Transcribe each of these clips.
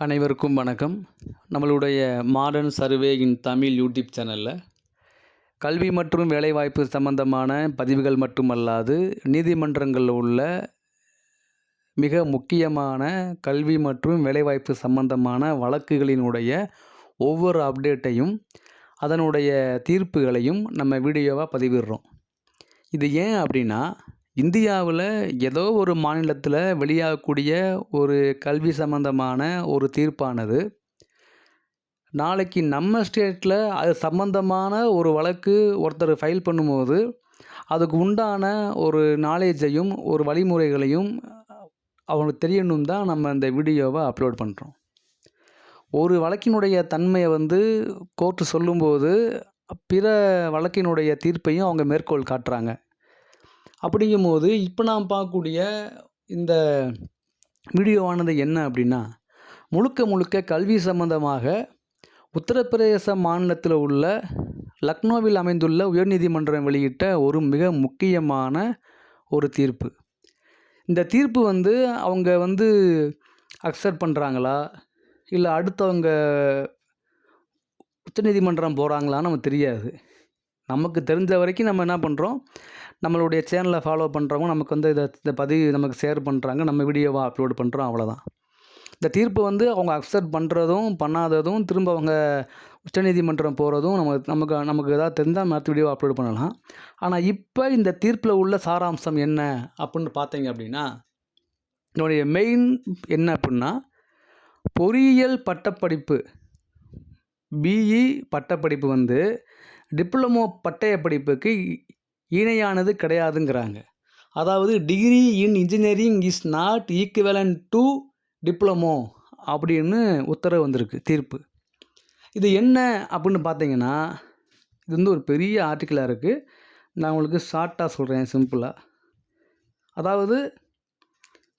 அனைவருக்கும் வணக்கம். நம்மளுடைய மாடர்ன் சர்வே இன் தமிழ் யூடியூப் சேனலில் கல்வி மற்றும் வேலைவாய்ப்பு சம்பந்தமான பதிவுகள் மட்டுமல்லாது நீதிமன்றங்களில் உள்ள மிக முக்கியமான கல்வி மற்றும் வேலைவாய்ப்பு சம்பந்தமான வழக்குகளினுடைய ஒவ்வொரு அப்டேட்டையும் அதனுடைய தீர்ப்புகளையும் நம்ம வீடியோவாக பதிவிடுறோம். இது ஏன் அப்படின்னா, இந்தியாவில் ஏதோ ஒரு மாநிலத்தில் வெளியாகக்கூடிய ஒரு கல்வி சம்பந்தமான ஒரு தீர்ப்பானது நாளைக்கு நம்ம ஸ்டேட்டில் அது சம்பந்தமான ஒரு வழக்கு ஒருத்தர் ஃபைல் பண்ணும்போது அதுக்கு உண்டான ஒரு நாலேஜையும் ஒரு வழிமுறைகளையும் அவங்களுக்கு தெரியணும் தான் நம்ம இந்த வீடியோவை அப்லோட் பண்ணுறோம். ஒரு வழக்கினுடைய தன்மையை கோர்ட்டு சொல்லும்போது பிற வழக்கினுடைய தீர்ப்பையும் அவங்க மேற்கோள் காட்டுறாங்க. அப்படிங்கும்போது இப்போ நாம் பார்க்கக்கூடிய இந்த வீடியோவானது என்ன அப்படின்னா, முழுக்க கல்வி சம்பந்தமாக உத்தரப்பிரதேச மாநிலத்தில் உள்ள லக்னோவில் அமைந்துள்ள உயர்நீதிமன்றம் வெளியிட்ட ஒரு மிக முக்கியமான ஒரு தீர்ப்பு. இந்த தீர்ப்பு அவங்க அக்செப்ட் பண்ணுறாங்களா, இல்லை அடுத்தவங்க உச்சநீதிமன்றம் போகிறாங்களான்னு நமக்கு தெரியாது. நமக்கு தெரிஞ்ச வரைக்கும் நம்ம என்ன பண்ணுறோம், நம்மளுடைய சேனலை ஃபாலோ பண்ணுறவங்க நமக்கு இந்த பதிவு நமக்கு ஷேர் பண்ணுறாங்க, நம்ம வீடியோவாக அப்லோட் பண்ணுறோம், அவ்வளோதான். இந்த தீர்ப்பு அவங்க அக்செப்ட் பண்ணுறதும் பண்ணாததும் திரும்ப அவங்க உச்சநீதிமன்றம் போகிறதும் நமக்கு ஏதாவது தெரிஞ்சால் நம்ம அடுத்த வீடியோவை அப்லோட் பண்ணலாம். ஆனால் இப்போ இந்த தீர்ப்பில் உள்ள சாராம்சம் என்ன அப்படின்னு பார்த்தீங்க அப்படின்னா, என்னுடைய மெயின் என்ன அப்படின்னா, பொறியியல் பட்டப்படிப்பு பிஇ பட்டப்படிப்பு டிப்ளமோ பட்டய படிப்புக்கு இணையானது கிடையாதுங்கிறாங்க. அதாவது degree in engineering is not equivalent to diploma அப்படின்னு உத்தரவு வந்திருக்கு, தீர்ப்பு. இது என்ன அப்படின்னு பார்த்தீங்கன்னா, இது ஒரு பெரிய ஆர்டிக்கலாக இருக்குது. நான் உங்களுக்கு ஷார்ட்டாக சொல்கிறேன், சிம்பிளாக. அதாவது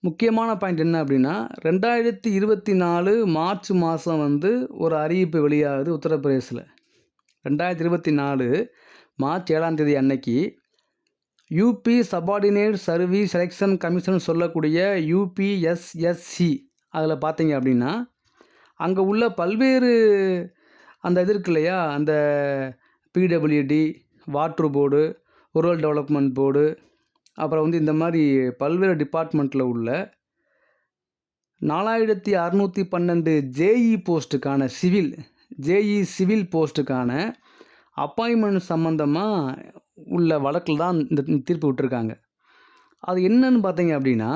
முக்கியமான பாயிண்ட் என்ன அப்படின்னா, 2024 மார்ச் மாதம் ஒரு அறிவிப்பு வெளியாகுது உத்தரப்பிரதேசில். 2024 மார்ச் 7ஆம் தேதி அன்னைக்கு UP subordinate service selection commission சொல்லக்கூடிய யூபிஎஸ்எஸ்சி, அதில் பார்த்தீங்க அப்படின்னா அங்கே உள்ள பல்வேறு அந்த இது இருக்கு இல்லையா, அந்த PWD, water board, rural development board, அப்புறம் இந்த மாதிரி பல்வேறு டிபார்ட்மெண்ட்டில் உள்ள 4612 ஜேஇ போஸ்ட்டுக்கான சிவில் போஸ்ட்டுக்கான அப்பாயின்மெண்ட் சம்மந்தமாக உள்ள வழக்கில் தான் இந்த தீர்ப்பு விட்டுருக்காங்க. அது என்னன்னு பார்த்தீங்க அப்படின்னா,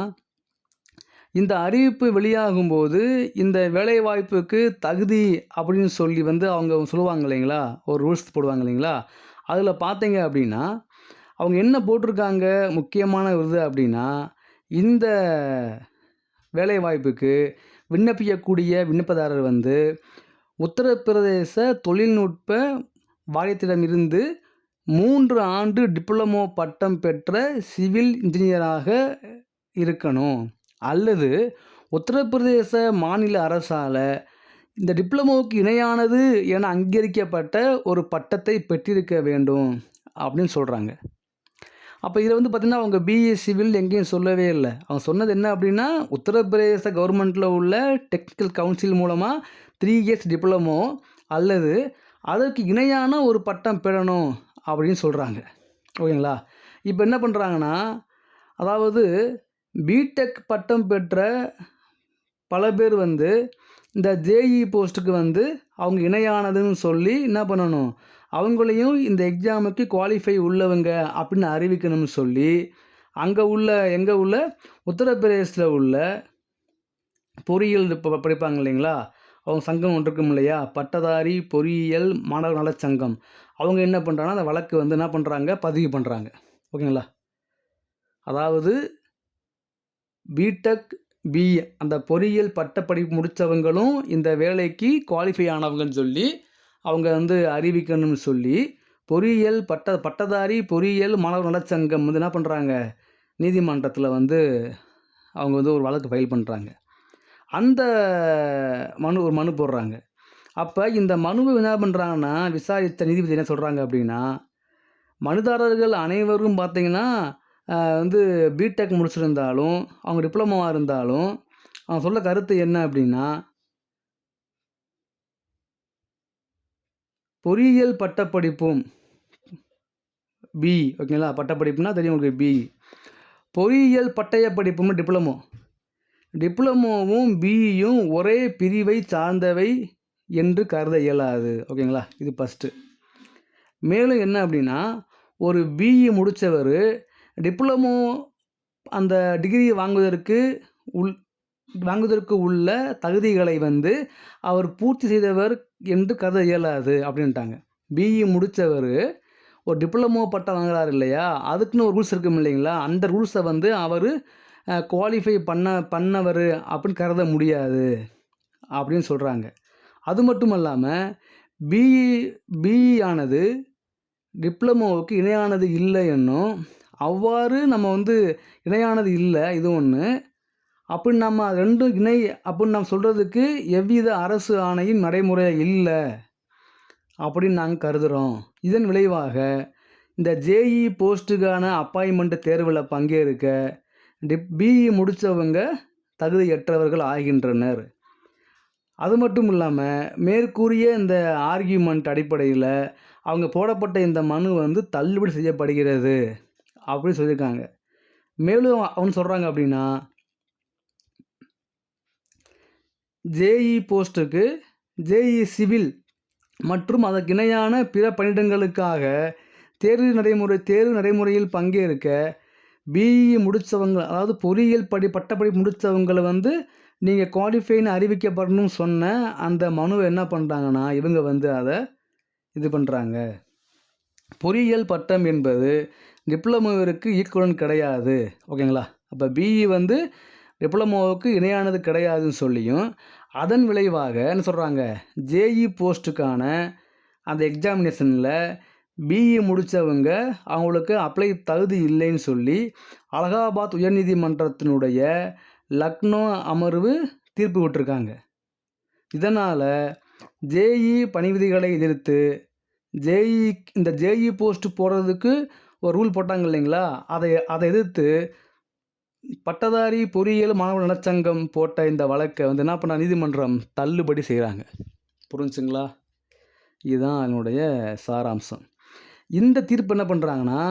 இந்த அறிவிப்பு வெளியாகும்போது இந்த வேலைவாய்ப்புக்கு தகுதி அப்படின்னு சொல்லி அவங்க சொல்லுவாங்க இல்லைங்களா, ஒரு ரூல்ஸ் போடுவாங்க இல்லைங்களா, அதில் பார்த்தீங்க அப்படின்னா அவங்க என்ன போட்டிருக்காங்க முக்கியமான இது அப்படின்னா, இந்த வேலைவாய்ப்புக்கு விண்ணப்பிக்கக்கூடிய விண்ணப்பதாரர் உத்தரப்பிரதேச தொழில்நுட்ப வாரியத்திடமிருந்து 3 ஆண்டு டிப்ளமோ பட்டம் பெற்ற சிவில் இன்ஜினியராக இருக்கணும், அல்லது உத்தரப்பிரதேச மாநில அரசால் இந்த டிப்ளமோவுக்கு இணையானது என அங்கீகரிக்கப்பட்ட ஒரு பட்டத்தை பெற்றிருக்க வேண்டும் அப்படின்னு சொல்கிறாங்க. அப்போ இதில் பார்த்திங்கன்னா அவங்க பிஇ சிவில் எங்கேயும் சொல்லவே இல்லை. அவங்க சொன்னது என்ன அப்படின்னா, உத்தரப்பிரதேச கவர்மெண்ட்டில் உள்ள டெக்னிக்கல் கவுன்சில் மூலமாக 3 இயர்ஸ் டிப்ளமோ அல்லது அதற்கு இணையான ஒரு பட்டம் பெறணும் அப்படின்னு சொல்கிறாங்க. ஓகேங்களா. இப்போ என்ன பண்ணுறாங்கன்னா, அதாவது பிடெக் பட்டம் பெற்ற பல பேர் இந்த ஜேஇ போஸ்ட்டுக்கு அவங்க இணையானதுன்னு சொல்லி என்ன பண்ணணும், அவங்களையும் இந்த எக்ஸாமுக்கு குவாலிஃபை உள்ளவங்க அப்படின்னு அறிவிக்கணும்னு சொல்லி எங்கே உள்ள உத்தரப்பிரதேசில் உள்ள பொறியியல் படிப்பாங்க இல்லைங்களா, அவங்க சங்கம் ஒன்று இருக்கும் இல்லையா, பட்டதாரி பொறியியல் மாணவர் நலச்சங்கம், அவங்க என்ன பண்ணுறாங்கன்னா அந்த வழக்கு என்ன பண்ணுறாங்க, பதிவு பண்ணுறாங்க. ஓகேங்களா. அதாவது பிடெக் பிஇ அந்த பொறியியல் பட்டப்படிப்பு முடித்தவங்களும் இந்த வேலைக்கு குவாலிஃபை ஆனவங்கன்னு சொல்லி அவங்க அறிவிக்கணும்னு சொல்லி பட்டதாரி பொறியியல் மாணவர் நலச்சங்கம் என்ன பண்ணுறாங்க, நீதிமன்றத்தில் அவங்க ஒரு வழக்கு ஃபைல் பண்ணுறாங்க. அந்த ஒரு மனு போடுறாங்க. அப்போ இந்த மனுவை என்ன பண்ணுறாங்கன்னா, விசாரித்த நீதிபதி என்ன சொல்கிறாங்க அப்படின்னா, மனுதாரர்கள் அனைவரும் பார்த்திங்கன்னா பிடெக் முடிச்சிருந்தாலும் அவங்க டிப்ளமோவாக இருந்தாலும் அவங்க சொல்ல கருத்து என்ன அப்படின்னா, பொறியியல் பட்டப்படிப்பும் பிஇ. ஓகேங்களா, பட்டப்படிப்புனா தெரியும் உங்களுக்கு பிஇ. பொறியியல் பட்டய படிப்பும் டிப்ளமோவும் பிஇயும் ஒரே பிரிவை சார்ந்தவை என்று கருத இயலாது. ஓகேங்களா, இது ஃபஸ்ட்டு. மேலும் என்ன அப்படின்னா, ஒரு பிஇ முடித்தவர் டிப்ளமோ அந்த டிகிரி வாங்குவதற்கு உள்ள தகுதிகளை அவர் பூர்த்தி செய்தவர் என்று கருத இயலாது அப்படின்ட்டாங்க. பிஇ முடித்தவர் ஒரு டிப்ளமோ பட்டம் வாங்குறாரு இல்லையா, அதுக்குன்னு ஒரு ரூல்ஸ் இருக்கும் இல்லைங்களா, அந்த ரூல்ஸை அவர் குவாலிஃபை பண்ணவர் அப்படின்னு கருத முடியாது அப்படின்னு சொல்கிறாங்க. அது மட்டும் இல்லாமல் பிஇ ஆனது டிப்ளமோவுக்கு இணையானது இல்லை என்னும், அவ்வாறு நம்ம இணையானது இல்லை இது ஒன்று, அப்படின்னு நம்ம ரெண்டும் இணை அப்படின்னு நம்ம சொல்கிறதுக்கு எவ்வித அரசு ஆணையின் நடைமுறை இல்லை அப்படின்னு நாங்கள் கருதுகிறோம். இதன் விளைவாக இந்த ஜேஇ போஸ்ட்டுக்கான அப்பாயின்மெண்ட் தேர்வில் பங்கேற்க பிஇ முடித்தவங்க தகுதியற்றவர்கள் ஆகின்றனர். அது மட்டும் இல்லாமல் மேற்கூறிய இந்த ஆர்கியூமெண்ட் அடிப்படையில் அவங்க போடப்பட்ட இந்த மனு தள்ளுபடி செய்யப்படுகிறது அப்படின்னு சொல்லியிருக்காங்க. மேலும் அவங்க சொல்கிறாங்க அப்படின்னா, ஜேஇ போஸ்ட்டுக்கு ஜேஇ சிவில் மற்றும் அதற்கு இணையான பிற பணியிடங்களுக்காக தேர்வு நடைமுறையில் பங்கேற்க பிஇ முடித்தவங்க, அதாவது பொறியியல் பட்டப்படிப்பு முடித்தவங்களை நீங்கள் குவாலிஃபைன்னு அறிவிக்கப்படணும்னு சொன்ன அந்த மனுவை என்ன பண்ணுறாங்கன்னா, இவங்க அதை இது பண்ணுறாங்க. பொறியியல் பட்டம் என்பது டிப்ளமோவிற்கு ஈக்குவலன்ட் கிடையாது. ஓகேங்களா, அப்போ பிஇ டிப்ளமோவுக்கு இணையானது கிடையாதுன்னு சொல்லியும், அதன் விளைவாக என்ன சொல்கிறாங்க, ஜேஇ போஸ்ட்டுக்கான அந்த எக்ஸாமினேஷனில் பிஇ முடித்தவங்க அவங்களுக்கு அப்ளை தகுதி இல்லைன்னு சொல்லி அலகாபாத் உயர்நீதிமன்றத்தினுடைய லக்னோ அமர்வு தீர்ப்பு விட்டுருக்காங்க. இதனால் ஜேஇ பணி விதிகளை எதிர்த்து இந்த ஜேஇ போஸ்ட் போடுறதுக்கு ஒரு ரூல் போட்டாங்க இல்லைங்களா, அதை எதிர்த்து பட்டதாரி பொறியியல் மாணவர் நலச்சங்கம் போட்ட இந்த வழக்கை என்ன பண்ண நீதிமன்றம் தள்ளுபடி செய்கிறாங்க. புரிஞ்சுங்களா, இதுதான் அதனுடைய சாராம்சம். இந்த தீர்ப்பு என்ன பண்ணுறாங்கன்னா,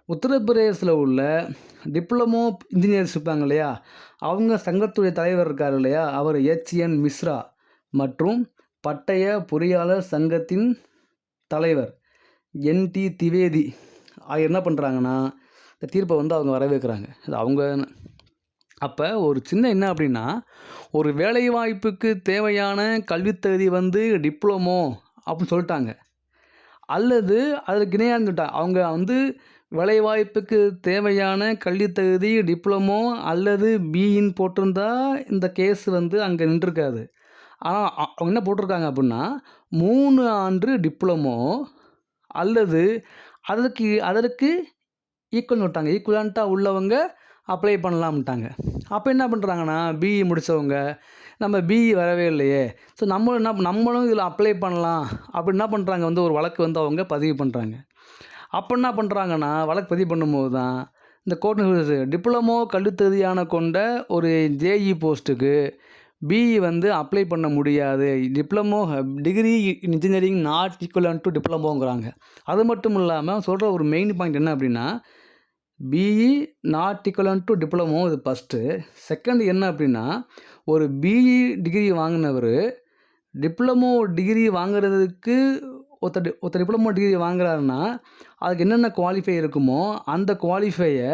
உத்தரப்பிரதேசத்தில் உள்ள டிப்ளமோ இன்ஜினியர்ஸ் இருப்பாங்க இல்லையா, அவங்க சங்கத்துடைய தலைவர் இருக்கார் இல்லையா, அவர் HN மிஸ்ரா மற்றும் பட்டய பொறியாளர் சங்கத்தின் தலைவர் NT திவேதி ஆகிய என்ன பண்ணுறாங்கன்னா, இந்த தீர்ப்பை அவங்க வரவேற்கிறாங்க. அது அவங்க அப்போ ஒரு சின்ன என்ன அப்படின்னா, ஒரு வேலைவாய்ப்புக்கு தேவையான கல்வித்தகுதி டிப்ளமோ அப்படின்னு சொல்லிட்டாங்க, அல்லது அதற்கு இணையான்னு சொல்லிட்டாங்க. அவங்க வேலைவாய்ப்புக்கு தேவையான கல்வித்தகுதி டிப்ளமோ அல்லது பிஇன்னு போட்டிருந்தா இந்த கேஸ் அங்கே நின்றுருக்காது. ஆனால் அவங்க என்ன போட்டிருக்காங்க அப்படின்னா, 3 ஆண்டு டிப்ளமோ அல்லது அதற்கு ஈக்குவலண்ட்டாக உள்ளவங்க அப்ளை பண்ணலாம்ட்டாங்க. அப்போ என்ன பண்ணுறாங்கன்னா, பிஇ முடித்தவங்க நம்ம பிஇ வரவே இல்லையே, ஸோ நம்மளும் இதில் அப்ளை பண்ணலாம் அப்படின்னு என்ன பண்ணுறாங்க, ஒரு வழக்கு அவங்க பதிவு பண்ணுறாங்க. அப்போ என்ன பண்ணுறாங்கன்னா, வழக்கு பதிவு பண்ணும்போது தான் இந்த கோர்ட் டிப்ளமோ கல்வித்தகுதியான கொண்ட ஒரு ஜேஇ போஸ்ட்டுக்கு பிஇ அப்ளை பண்ண முடியாது, diploma degree engineering not equivalent to டிப்ளமோங்கிறாங்க. அது மட்டும் இல்லாமல் சொல்கிற ஒரு மெயின் பாயிண்ட் என்ன அப்படின்னா, BE not equivalent to diploma, இது ஃபஸ்ட்டு. செகண்ட் என்ன அப்படின்னா, ஒரு பிஇ டிகிரி வாங்கினவர் டிப்ளமோ டிகிரி வாங்குறதுக்கு ஒருத்தர் டிப்ளமோ டிகிரி வாங்குறாருன்னா அதுக்கு என்னென்ன குவாலிஃபை இருக்குமோ அந்த குவாலிஃபையை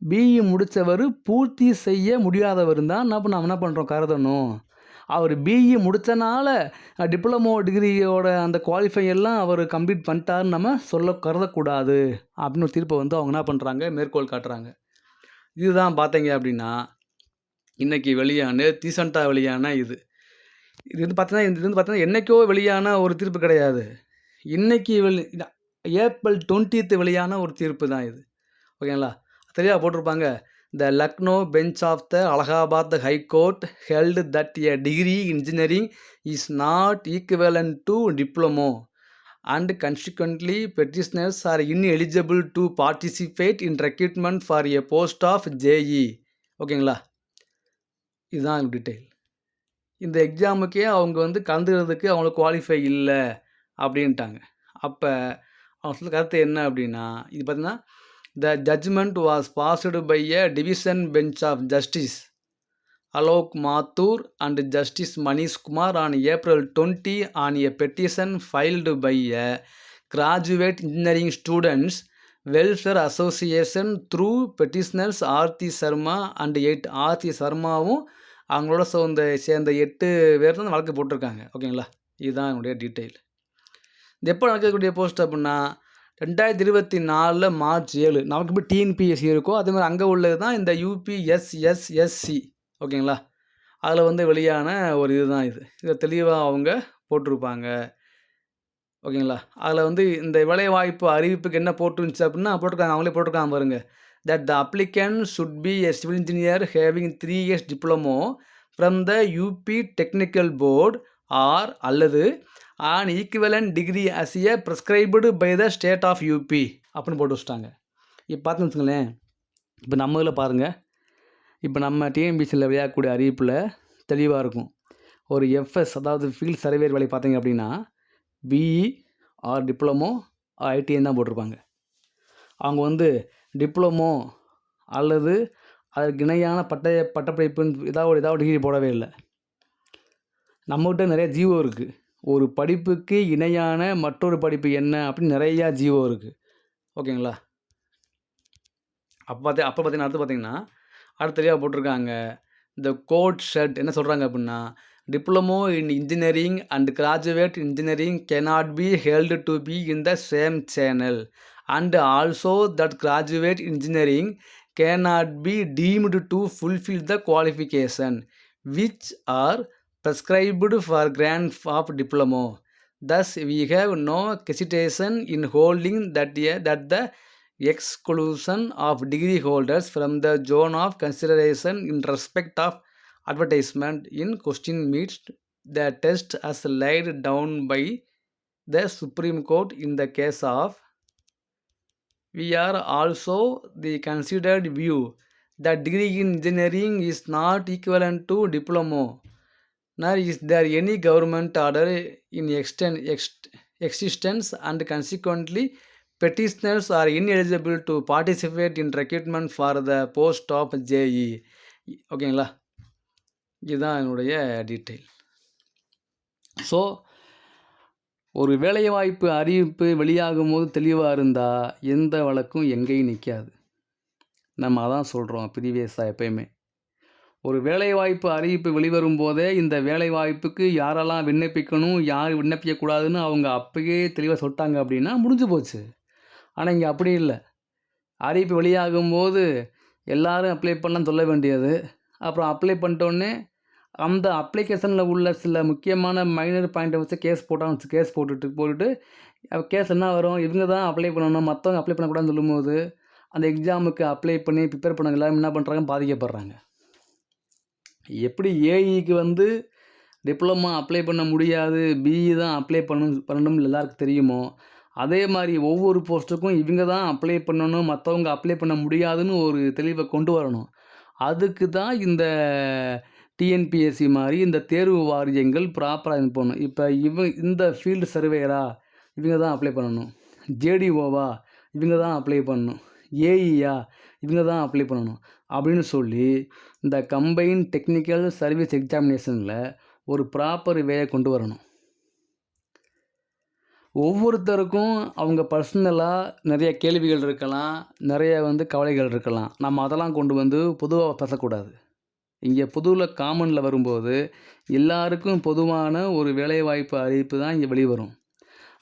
பிஇ முடித்தவர் பூர்த்தி செய்ய முடியாதவர் தான் நம்ம என்ன பண்ணுறோம் கருதணும். அவர் பிஇ முடித்தனால டிப்ளமோ டிகிரியோட அந்த குவாலிஃபை எல்லாம் அவர் கம்ப்ளீட் பண்ணிட்டாருன்னு நம்ம கருதக்கூடாது அப்படின்னு ஒரு தீர்ப்பை அவங்க என்ன பண்ணுறாங்க, மேற்கோள் காட்டுறாங்க. இதுதான் பார்த்தீங்க அப்படின்னா இன்றைக்கி ரீசெண்டாக வெளியான இது பார்த்தீங்கன்னா என்றைக்கோ வெளியான ஒரு தீர்ப்பு கிடையாது. இன்றைக்கி ஏப்ரல் 20th வெளியான ஒரு தீர்ப்பு தான் இது. ஓகேங்களா, தெளிவாக போட்டிருப்பாங்க. The Lucknow bench of the Allahabad High Court held that a degree in engineering is not equivalent to diploma and consequently petitioners are ineligible to participate in recruitment for a post of JE. ஓகேங்களா, இதுதான் detail. இந்த எக்ஸாமுக்கே அவங்க கலந்துக்கிறதுக்கு அவங்களுக்கு qualify இல்லை அப்படின்ட்டாங்க. அப்போ அவங்க சொல்ல கருத்து என்ன அப்படின்னா, இது பார்த்தீங்கன்னா, the judgment was passed by a division bench of justice Alok Mathur and justice Manish Kumar on April 20 on a petition filed by a graduate engineering students welfare association through petitioners Aarti Sharma and 8 Aarti சர்மாவும் அவங்களோட சேர்ந்த 8 பேர் தான் வழக்கு போட்டிருக்காங்க. ஓகேங்களா, இதுதான் என்னுடைய டீட்டெயில். இது எப்போ நடக்கக்கூடிய போஸ்ட் அப்படின்னா 2024 March 7. நமக்கு இப்போ டிஎன்பிஎஸ்சி இருக்கோ அதே மாதிரி அங்கே உள்ளது தான் இந்த யூபிஎஸ்எஸ்எஸ்சி. ஓகேங்களா, அதில் வெளியான ஒரு இதுதான் இது. இதை தெளிவாக அவங்க போட்டிருப்பாங்க. ஓகேங்களா, அதில் இந்த வேலைவாய்ப்பு அறிவிப்புக்கு என்ன போட்டுருந்துச்சு அப்படின்னா போட்டிருக்காங்க, அவங்களே போட்டிருக்காங்க பாருங்க. That the applicant should be a civil engineer having 3 years diploma from the UP technical board or அல்லது an equivalent degree as a prescribed by the state of UP அப்படின்னு போட்டு வச்சுட்டாங்க. இப்போ பார்த்துன்னு வச்சுங்களேன், இப்போ நம்ம இதில் பாருங்கள், இப்போ நம்ம டிஎன்பிசியில் விளையாடக்கூடிய அறிவிப்பில் தெளிவாக இருக்கும். ஒரு எஃப்எஸ் அதாவது ஃபீல்ட் சர்வேயர் வேலை பார்த்தீங்க அப்படின்னா பிஇ ஆர் டிப்ளமோ ஐடிஐன்னு தான் போட்டிருப்பாங்க. அவங்க டிப்ளமோ அல்லது அதற்கு இணையான பட்டப்படிப்புன்னு ஏதாவது டிகிரி போடவே இல்லை. நம்மகிட்ட நிறைய ஜிஓ இருக்குது. ஒரு படிப்புக்கு இணையான மற்றொரு படிப்பு என்ன அப்படின்னு நிறையா ஜிஓ இருக்குது. ஓகேங்களா, அப்போ பார்த்தீங்கன்னா அடுத்து தெளிவாக போட்டிருக்காங்க. இந்த கோட் ஷெட் என்ன சொல்கிறாங்க அப்படின்னா, diploma in engineering and graduate engineering cannot be held to be in the same channel and also that graduate engineering cannot be deemed to fulfill the qualification which are prescribed for grant of diploma. Thus we have no hesitation in holding that the exclusion of degree holders from the zone of consideration in respect of advertisement in question meets the test as laid down by the Supreme Court in the case of we are also the considered view that degree in engineering is not equivalent to diploma, nor is there any government order in existence and consequently petitioners are ineligible to participate in recruitment for the post of JE. ஓகேங்களா, இதுதான் என்னுடைய detail. So ஒரு வேலைவாய்ப்பு அறிவிப்பு வெளியாகும் போது தெளிவாக இருந்தால் எந்த வழக்கும் எங்கேயும் நிற்காது. நம்ம அதான் சொல்கிறோம் ப்ரீவியஸாக எப்பயுமே. ஒரு வேலைவாய்ப்பு அறிவிப்பு வெளிவரும் போதே இந்த வேலைவாய்ப்புக்கு யாரெல்லாம் விண்ணப்பிக்கணும் யார் விண்ணப்பிக்கக்கூடாதுன்னு அவங்க அப்பயே தெளிவாக சொல்லிட்டாங்க அப்படின்னா முடிஞ்சு போச்சு. ஆனால் இங்கே அப்படி இல்லை. அறிவிப்பு வெளியாகும்போது எல்லோரும் அப்ளை பண்ணலாம் சொல்ல வேண்டியது. அப்புறம் அப்ளை பண்ணிட்டோன்னே அந்த அப்ளிகேஷனில் உள்ள சில முக்கியமான மைனர் பாயிண்ட்டை வச்சு கேஸ் போட்டுட்டு கேஸ் என்ன வரும், இவங்க தான் அப்ளை பண்ணணும் மற்றவங்க அப்ளை பண்ணக்கூடாதுன்னு சொல்லும்போது அந்த எக்ஸாமுக்கு அப்ளை பண்ணி ப்ரிப்பேர் பண்ணவங்க எல்லாரும் என்ன பண்ணுறாங்க, பாதிக்கப்படுறாங்க. எப்படி ஏஇக்கு டிப்ளமா அப்ளை பண்ண முடியாது, பிஇ தான் அப்ளை பண்ணணும்னு எல்லாருக்கும் தெரியுமோ, அதே மாதிரி ஒவ்வொரு போஸ்ட்டுக்கும் இவங்க தான் அப்ளை பண்ணணும் மற்றவங்க அப்ளை பண்ண முடியாதுன்னு ஒரு தெளிவை கொண்டு வரணும். அதுக்கு தான் இந்த டிஎன்பிஎஸ்சி மாதிரி இந்த தேர்வு வாரியங்கள் ப்ராப்பராக இது பண்ணணும். இப்போ இந்த ஃபீல்டு சர்வேயரா இவங்க தான் அப்ளை பண்ணணும், ஜேடிஓவா இவங்க தான் அப்ளை பண்ணணும், ஏஇயா இவங்க தான் அப்ளை பண்ணணும் அப்படின்னு சொல்லி இந்த கம்பைன் டெக்னிக்கல் சர்வீஸ் எக்ஸாமினேஷனில் ஒரு ப்ராப்பர் வேயை கொண்டு வரணும். ஒவ்வொருத்தருக்கும் அவங்க பர்சனலாக நிறைய கேள்விகள் இருக்கலாம், நிறைய கவலைகள் இருக்கலாம். நம்ம அதெல்லாம் கொண்டு பொதுவாக பேசக்கூடாது. இங்கே பொதுவில் காமனில் வரும்போது எல்லாருக்கும் பொதுவான ஒரு வேலைவாய்ப்பு அறிவிப்பு தான் இங்கே வெளிவரும்.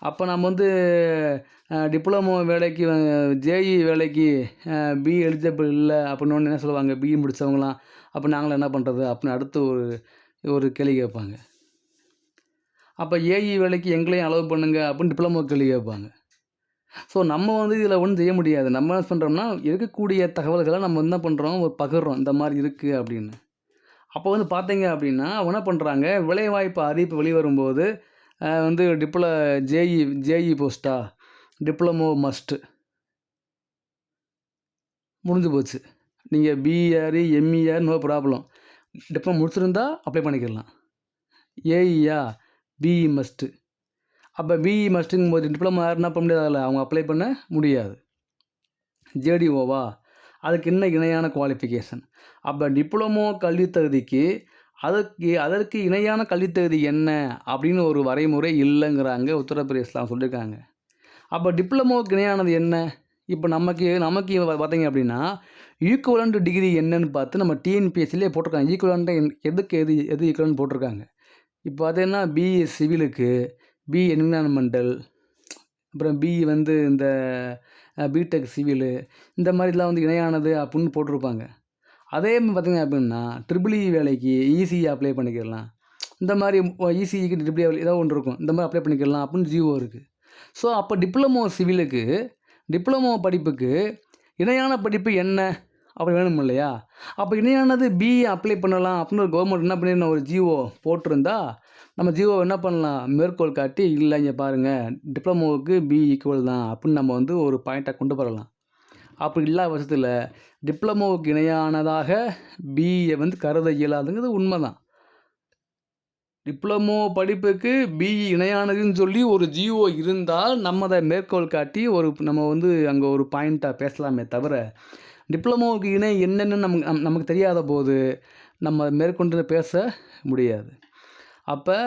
அப்போ நம்ம டிப்ளமோ வேலைக்கு ஜேஇ வேலைக்கு பி எலிஜிபிள் இல்லை அப்படின்னு என்ன சொல்லுவாங்க, பிஇ முடித்தவங்களாம் அப்போ நாங்களும் என்ன பண்ணுறது அப்படின்னு அடுத்து ஒரு கேள்வி கேட்பாங்க. அப்போ ஏஇ வேலைக்கு எங்களையும் அலோவ் பண்ணுங்க அப்படின்னு டிப்ளமோ கேள்வி கேட்பாங்க. ஸோ நம்ம இதில் ஒன்றும் செய்ய முடியாது. நம்ம என்ன பண்ணுறோம்னா இருக்கக்கூடிய தகவல்களை நம்ம என்ன பண்ணுறோம், பகிர்றோம் இந்த மாதிரி இருக்குது அப்படின்னு. அப்போ பார்த்தீங்க அப்படின்னா என்ன பண்ணுறாங்க, வேலைவாய்ப்பு அறிவிப்பு வெளிவரும்போது ஜேஇ போஸ்ட்டா டிப்ளமோ மஸ்ட்டு முடிஞ்சு போச்சு. நீங்கள் பிஇஆர் எம்இஆர் நோ ப்ராப்ளம், டிப்ளமோ முடிச்சிருந்தா அப்ளை பண்ணிக்கலாம். ஏஇயா பிஇ மஸ்ட்டு அப்போ பிஇ மஸ்ட்டுங்கும்போது டிப்ளமோ யாரும் என்ன பண்ண முடியாது, அதில் அவங்க அப்ளை பண்ண முடியாது. ஜேடிஓவா, அதுக்கு என்ன இணையான குவாலிஃபிகேஷன்? அப்போ டிப்ளமோ கல்வித் தகுதிக்கு அதற்கு இணையான கல்வித் தகுதி என்ன அப்படின்னு ஒரு வரைமுறை இல்லைங்கிறாங்க உத்தரப்பிரதேசலாம் சொல்லியிருக்காங்க. அப்போ டிப்ளமோவுக்கு இணையானது என்ன? இப்போ நமக்கு பார்த்தீங்க அப்படின்னா ஈக்குவலண்ட் டிகிரி என்னன்னு பார்த்து நம்ம டிஎன்பிஎஸ்சிலே போட்டிருக்காங்க. ஈக்குவலண்ட்டை எது ஈக்குவலண்ட் போட்டிருக்காங்க. இப்போ பார்த்தீங்கன்னா பிஇ சிவிலுக்கு, பிஇ என்விரான்மெண்டல், அப்புறம் பிஇ வந்து இந்த பிடெக் சிவிலு, இந்த மாதிரிலாம் வந்து இணையானது அப்படின்னு போட்டிருப்பாங்க. அதே மாதிரி பார்த்தீங்க அப்படின்னா ட்ரிபிள் இ வேலைக்கு ஈஸியாக அப்ளை பண்ணிக்கிடலாம். இந்த மாதிரி ஈசிஇக்கு ட்ரிபிள் இ ஏதோ ஒன்று இருக்கும், இந்த மாதிரி அப்ளை பண்ணிக்கலாம் அப்படின்னு ஜிஓ இருக்குது. ஸோ அப்போ டிப்ளமோ படிப்புக்கு இணையான படிப்பு என்ன அப்படி வேணும் இல்லையா? அப்போ இணையானது பிஇ அப்ளை பண்ணலாம் அப்படின்னு ஒரு கவர்மெண்ட் என்ன பண்ணிருந்தா ஒரு ஜிஓ போட்டிருந்தா நம்ம ஜிஓ என்ன பண்ணலாம், மேற்கோள் காட்டி இல்லை இங்கே பாருங்கள் டிப்ளமோவுக்கு பிஇ ஈக்குவல் தான் அப்படின்னு நம்ம வந்து ஒரு பாயிண்ட்டை கொண்டு வரலாம். அப்படி இல்லாத பட்சத்தில் டிப்ளமோவுக்கு இணையானதாக பிஇயை வந்து கருத இயலாதுங்கிறது உண்மை தான். டிப்ளமோ படிப்புக்கு பிஇ இணையானதுன்னு சொல்லி ஒரு ஜிஓ இருந்தால் நம்ம அதை மேற்கோள் காட்டி நம்ம வந்து அங்கே ஒரு பாயிண்ட்டாக பேசலாமே தவிர, டிப்ளமோவுக்கு இணை என்னென்னு நமக்கு தெரியாத போது நம்ம மேற்கொண்டு பேச முடியாது. அப்போ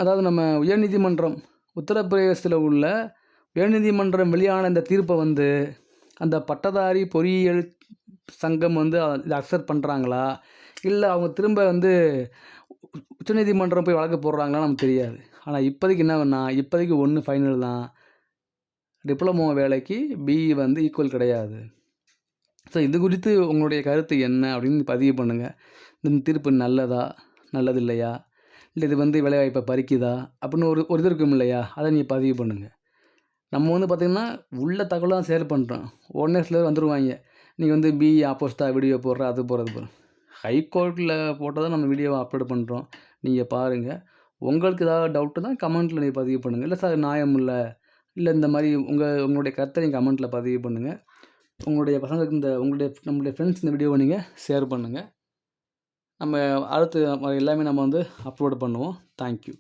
அதாவது நம்ம உயர்நீதிமன்றம், உத்தரப்பிரதேசத்தில் உள்ள உயர்நீதிமன்றம் வெளியான இந்த தீர்ப்பை வந்து அந்த பட்டதாரி பொறியியல் சங்கம் வந்து இதை அக்செப்ட் பண்ணுறாங்களா, இல்லை அவங்க திரும்ப வந்து உச்சநீதிமன்றம் போய் வழக்கு போடுறாங்களான்னு நமக்கு தெரியாது. ஆனால் இப்போதைக்கு ஒன்று ஃபைனல் தான், டிப்ளமோ வேலைக்கு பிஇ வந்து ஈக்குவல் கிடையாது. ஸோ இது குறித்து உங்களுடைய கருத்து என்ன அப்படின்னு பதிவு பண்ணுங்கள். இந்த தீர்ப்பு நல்லது இல்லையா, இல்லை இது வந்து வேலைவாய்ப்பை பறிக்குதா அப்படின்னு ஒரு இது இருக்கும் இல்லையா, அதை நீங்கள் பதிவு பண்ணுங்கள். நம்ம வந்து பார்த்திங்கன்னா உள்ள தகவலாம் ஷேர் பண்ணுறோம். உடனே சிலர் வந்துடுவாங்க, நீங்கள் வந்து பிஇ ஆப்போசிட்டாக வீடியோ போடுற அது போகிறது ஹைகோர்ட்டில் போட்டால் தான் நம்ம வீடியோவை அப்லோட் பண்ணுறோம். நீங்கள் பாருங்கள். உங்களுக்கு ஏதாவது டவுட்டு தான் கமெண்ட்டில் நீங்கள் பதிவு பண்ணுங்கள். இல்லை சார் நியாயம் இல்லை இந்த மாதிரி உங்களுடைய கருத்தை நீங்கள் கமெண்ட்டில் பதிவு பண்ணுங்கள். உங்களுடைய பசங்களுக்கு நம்மளுடைய ஃப்ரெண்ட்ஸ் இந்த வீடியோவை நீங்கள் ஷேர் பண்ணுங்கள். நம்ம அடுத்து எல்லாமே நம்ம வந்து அப்லோட் பண்ணுவோம். தேங்க்யூ.